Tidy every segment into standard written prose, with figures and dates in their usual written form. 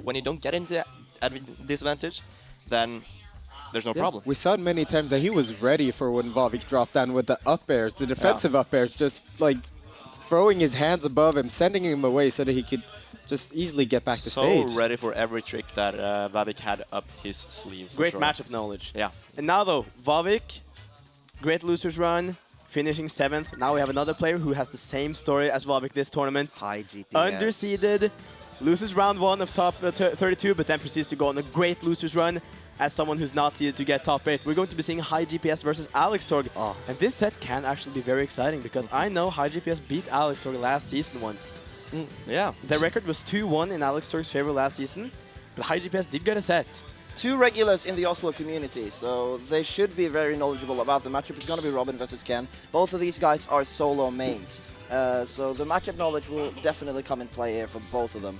when you don't get into disadvantage, then there's no problem. We saw it many times that he was ready for when Vavik dropped down with the up airs, the defensive up airs, just like throwing his hands above him, sending him away so that he could just easily get back to stage. So ready for every trick that Vavik had up his sleeve. Great matchup knowledge. Yeah. And now though, Vavik, great losers run, finishing 7th. Now we have another player who has the same story as Vavik this tournament. HiGPS. Underseeded, loses round 1 of top 32, but then proceeds to go on a great losers run as someone who's not seeded to get top 8. We're going to be seeing HiGPS versus AlexTorg. And this set can actually be very exciting because I know HiGPS beat AlexTorg last season once. Yeah. The record was 2-1 in AlexTorg's favor last season, but HiGPS did get a set. 2 regulars in the Oslo community, so they should be very knowledgeable about the matchup. It's going to be Robin versus Ken. Both of these guys are solo mains, so the matchup knowledge will definitely come in play here for both of them.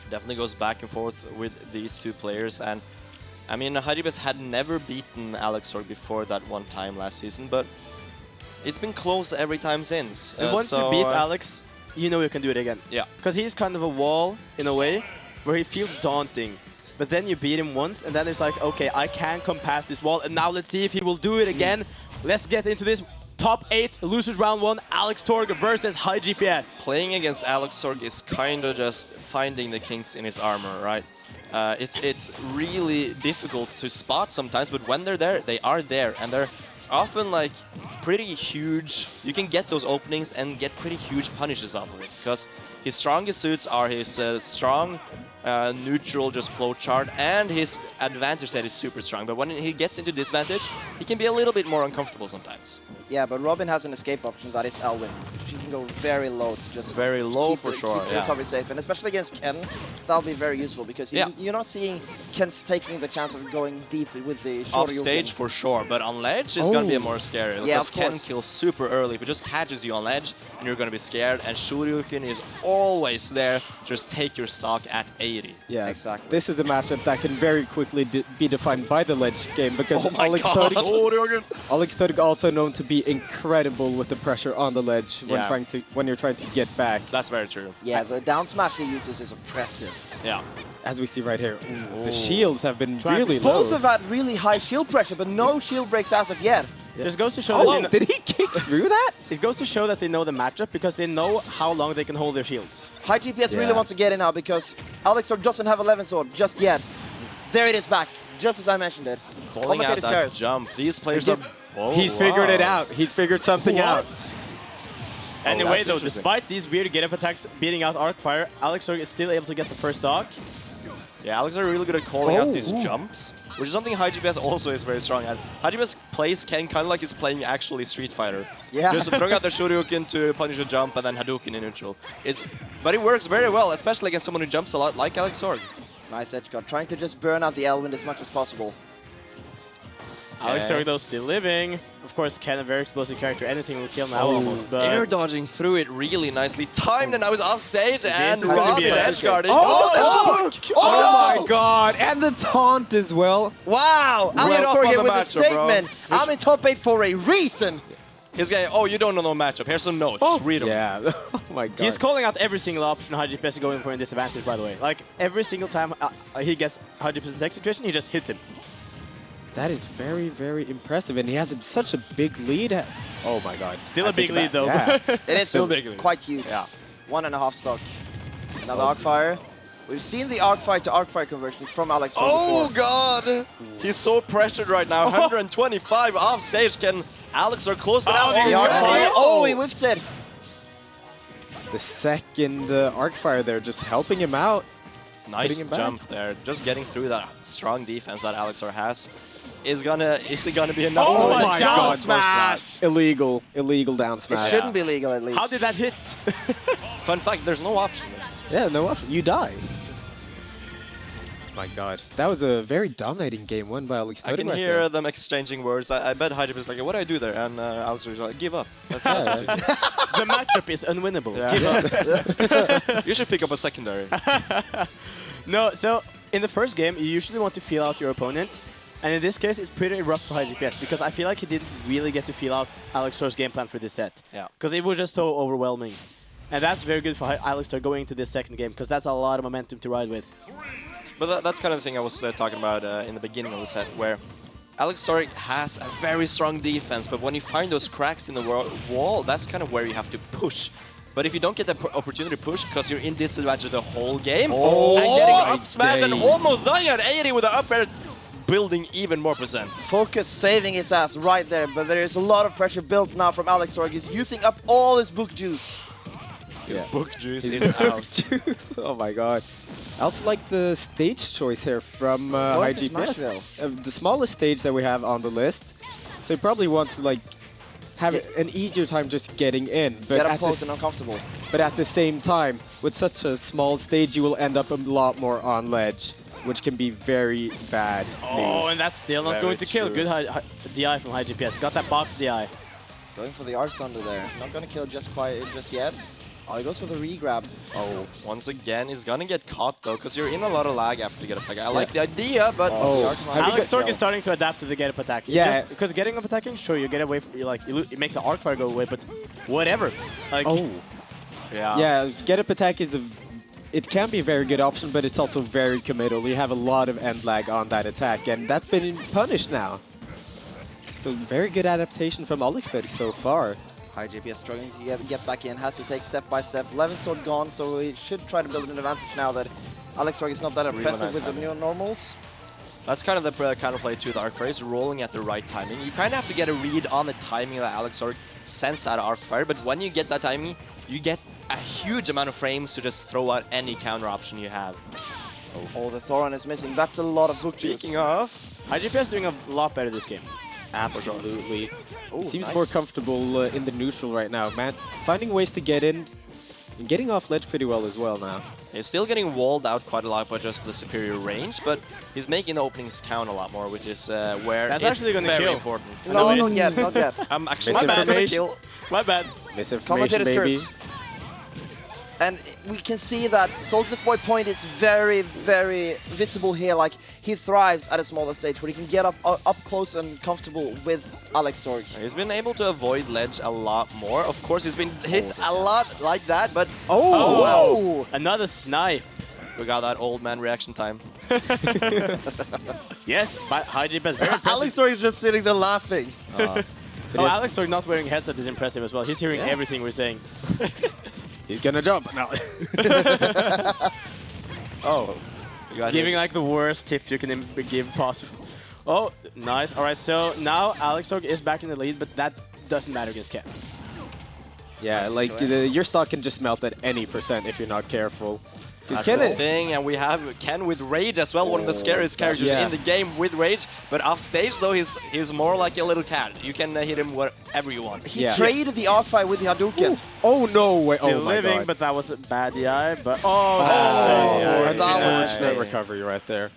Definitely goes back and forth with these two players, and I mean, HiGPS had never beaten AlexTorg before that one time last season, but it's been close every time since. And once you beat Alex, you know you can do it again. Yeah. Because he's kind of a wall, in a way, where he feels daunting. But then you beat him once, and then it's like, okay, I can come past this wall, and now let's see if he will do it again. Let's get into this. Top 8, losers round 1, AlexTorg versus HiGPS. Playing against AlexTorg is kind of just finding the kinks in his armor, right? It's really difficult to spot sometimes, but when they're there, they are there, and they're often like pretty huge. You can get those openings and get pretty huge punishes off of it, because his strongest suits are his strong, neutral, just flowchart, and his advantage set is super strong. But when he gets into disadvantage, he can be a little bit more uncomfortable sometimes. Yeah, but Robin has an escape option, that is Elwin. She can go very low to just very low keep for the, sure. Keep the recovery safe, and especially against Ken, that'll be very useful because you're not seeing Ken's taking the chance of going deep with the short off stage for sure, but on ledge it's gonna be more scary because Ken kills super early. If it just catches you on ledge, and you're gonna be scared, and Shoryuken is always there. Just take your stock at 80. Yeah, exactly. This is a matchup that can very quickly be defined by the ledge game because AlexTorg also known to be incredible with the pressure on the ledge when you're trying to get back. That's very true. Yeah, the down smash he uses is impressive. Yeah. As we see right here, the shields have been really low. Both have had really high shield pressure, but no shield breaks as of yet. Just goes to show did he kick through that? It goes to show that they know the matchup because they know how long they can hold their shields. HiGPS really wants to get in now because AlexTorg doesn't have 11 sword just yet. There it is back, just as I mentioned it. Calling out that jump. These players are... He's figured it out. He's figured something out. Anyway, though, despite these weird get-up attacks beating out Arcfire, AlexTorg is still able to get the first stock. Yeah, Alex are really good at calling out these jumps, which is something HiGPS also is very strong at. HiGPS plays Ken kind of like he's playing actually Street Fighter. Yeah. Just throwing out the Shoryuken to punish a jump and then Hadouken in neutral. But it works very well, especially against someone who jumps a lot like AlexTorg. Nice edge guard, trying to just burn out the Elwin as much as possible. AlexTorg, though, still living. Of course, Ken, a very explosive character. Anything will kill now almost. But air dodging through it really nicely. Timed, and now he's off stage and Robin edge guarded. Oh my god! And the taunt as well. Wow! AlexTorg here with a statement. I'm in top 8 for a reason. He's going, you don't know no matchup. Here's some notes. Read them. Yeah. Oh my god. He's calling out every single option HiGPS is going for in disadvantage, by the way. Like, every single time he gets HiGPS in tech situation, he just hits him. That is very, very impressive, and he has such a big lead. Oh my god. Still a big lead, though. Yeah. It is still quite huge. Yeah. 1.5 stock. Another Arcfire. We've seen the Arcfire to Arcfire conversions from AlexTorg before. God! He's so pressured right now. 125 off stage. Can AlexTorg close it out? The Arcfire. He whiffs it. The second Arcfire there, just helping him out. Nice jump there. Just getting through that strong defense that AlexTorg has. Is it gonna be enough? Oh my god! Smash! Illegal down smash. It shouldn't be legal at least. How did that hit? Fun fact, there's no option. Yeah, no option. You die. My god. That was a very dominating game won by AlexTorg. I can hear them exchanging words. I bet HiGPS is like, what do I do there? And AlexTorg is like, give up. That's what you do. The matchup is unwinnable. Yeah. Give up. You should pick up a secondary. No, so in the first game, you usually want to feel out your opponent. And in this case, it's pretty rough for HiGPS because I feel like he didn't really get to feel out AlexTorg's game plan for this set. Yeah. Because it was just so overwhelming. And that's very good for AlexTorg going into this second game, because that's a lot of momentum to ride with. But that's kind of the thing I was talking about in the beginning of the set, where AlexTorg has a very strong defense, but when you find those cracks in the wall, that's kind of where you have to push. But if you don't get the opportunity to push because you're in disadvantage the whole game, and getting up smash and almost dying at 80 with the up air, building even more percent. Focus saving his ass right there, but there is a lot of pressure built now from AlexTorg. He's using up all his book juice. His book juice His is book out. juice. Oh my god. I also like the stage choice here from Going to HiGPS. Smashville. The smallest stage that we have on the list. So he probably wants to like have an easier time just getting in. But Get up at close the and uncomfortable. But at the same time, with such a small stage, you will end up a lot more on ledge, which can be very bad Oh, news. and that's still not Very going to kill. true. Good DI from HiGPS. Got that box DI. Going for the Arc Thunder there. Not going to kill just yet. Oh, he goes for the re-grab. Oh, once again, he's gonna get caught though, because you're in a lot of lag after you get a attack. I like the idea, but Oh. the Arc Thunder Have you AlexTorg kill. is starting to adapt to the get up attack. Yeah. Because getting up attacking, sure, you get away from, you make the arc fire go away, but whatever. Like, Oh, yeah, get up attack is it can be a very good option, but it's also very committal. You have a lot of end lag on that attack, and that's been punished now. So very good adaptation from AlexTorg so far. HiGPS struggling to get back in, has to take step by step. Sword gone, so he should try to build an advantage now that AlexTorg is not that Really impressive nice with the timing. new normals. That's kind of the counterplay to the arc fire, is rolling at the right timing. You kind of have to get a read on the timing that AlexTorg sends out of arc fire, but when you get that timing, you get a huge amount of frames to just throw out any counter option you have. Oh, the Thoron is missing. That's a lot of book juice. Speaking of, HiGPS doing a lot better this game. Absolutely. Ooh, Seems nice. more comfortable in the neutral right now, man. Finding ways to get in and getting off ledge pretty well as well now. he's still getting walled out quite a lot by just the superior range, but he's making the openings count a lot more, which is where That's it's actually gonna very kill. important. No, it not isn't. yet, not yet. I'm actually Misinformation. gonna kill. My bad. Misinformation, Commentator's baby. curse. And we can see that Soldier's Boy point is very, very visible here. Like, he thrives at a smaller stage where he can get up close and comfortable with AlexTorg. He's been able to avoid ledge a lot more. Of course, he's been hit a lot like that, but Oh, wow. Another snipe. we got that old man reaction time. Yes, but HiGPS very impressive. AlexTorg is just sitting there laughing. Oh, AlexTorg not wearing a headset is impressive as well. He's hearing everything we're saying. He's gonna jump now. Oh, you got Giving hit. like the worst tip you can give possible. Oh, nice. All right, so now AlexTorg is back in the lead, but that doesn't matter against Ken. Yeah, Nice like intro, your stock can just melt at any percent if you're not careful. 'Cause That's Ken the thing, and we have Ken with Rage as well, one of the scariest characters yeah. in the game with Rage. But off stage, though, he's more like a little cat. You can hit him whatever you want. He Yeah. traded the Arc Fire with the Hadouken. Oh no way! Still Oh my living, god! but that was a bad DI. But oh, that was Unfortunate nice. recovery right there.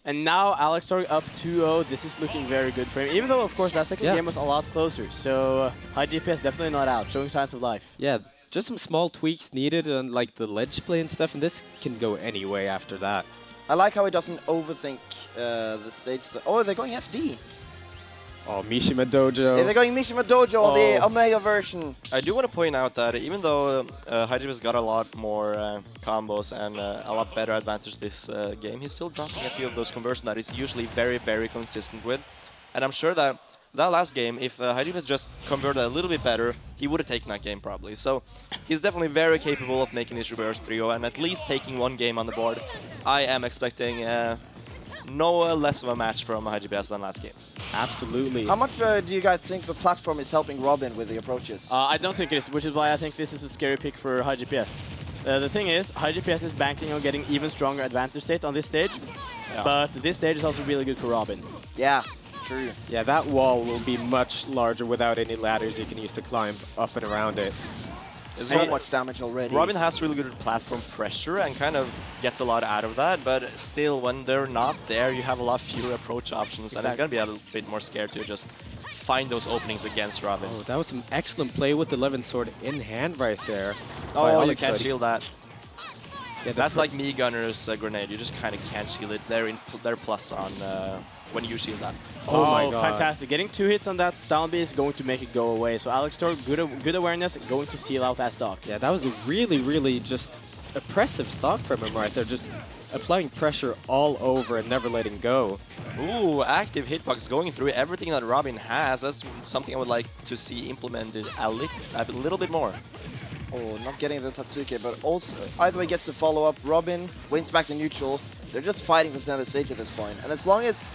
And now AlexTorg up 2-0. This is looking very good for him. Even though, of course, that second game was a lot closer. So HiGPS definitely not out, showing signs of life. Yeah, just some small tweaks needed on like the ledge play and stuff, and this can go any way after that. I like how he doesn't overthink the stage. Oh, they're going FD. Oh, Mishima Dojo. Yeah, they're going Mishima Dojo on the Oh. Omega version. I do want to point out that even though HiGPS got a lot more combos and a lot better advantage this game, he's still dropping a few of those conversions that he's usually very, very consistent with. And I'm sure that that last game, if HiGPS just converted a little bit better, he would have taken that game probably. So he's definitely very capable of making this reverse 3-0 and at least taking one game on the board. I am expecting no less of a match from HiGPS than last game. Absolutely. How much do you guys think the platform is helping Robin with the approaches? I don't think it is, which is why I think this is a scary pick for HiGPS. The thing is, HiGPS is banking on getting even stronger advantage state on this stage, but this stage is also really good for Robin. Yeah, true. Yeah, that wall will be much larger without any ladders you can use to climb up and around it. So much damage already. Robin has really good platform pressure and kind of gets a lot out of that, but still, when they're not there, you have a lot fewer approach options, and it's going to be a little bit more scared to just find those openings against Robin. Oh, that was some excellent play with the 11 sword in hand right there. Oh, you Alex can't Torg. shield that. Yeah, That's like me Gunner's grenade. You just kind of can't shield it. They're plus on when you shield that. Oh my god. Fantastic. Getting 2 hits on that down B is going to make it go away. So AlexTorg, good awareness, going to seal out that stock. Yeah, that was a really, really just oppressive stock from him right there. Just applying pressure all over and never letting go. Ooh, active hitbox going through everything that Robin has. That's something I would like to see implemented a little bit more. Oh, not getting the Tatsuki, but also either way gets the follow-up. Robin wins back to neutral. They're just fighting for center stage at this point. And as long as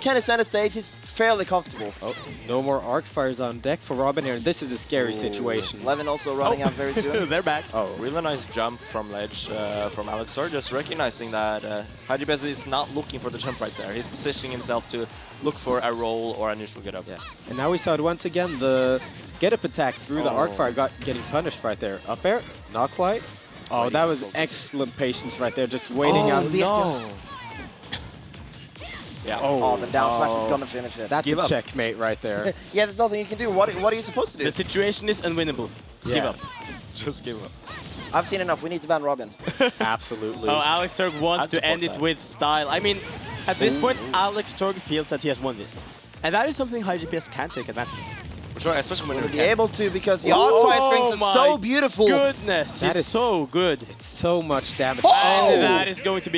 Ken is center stage, he's fairly comfortable. Oh, no more arc fires on deck for Robin here. This is a scary situation. Levin also running out very soon. They're back. Oh, really nice jump from ledge from AlexTorg, just recognizing that HiGPS is not looking for the jump right there. He's positioning himself to look for a roll or a neutral get up. Yeah. And now we saw it once again, the get-up attack through the arc fire getting punished right there. Up air, not quite. Oh, that was excellent patience right there, just waiting out. No. Yeah. Oh, the down smash is gonna finish it. That's a checkmate right there. Yeah, there's nothing you can do. What are you supposed to do? The situation is unwinnable. Give up. Just give up. I've seen enough. We need to ban Robin. Absolutely. Oh, AlexTorg wants I'd to end support it that. with style. I mean, at this point, AlexTorg feels that he has won this. And that is something HiGPS can take advantage of. For sure, especially when Will you're be able to because the arc fire strings are so beautiful. Goodness, That he's is so good. It's so much damage. Oh! And that is going to be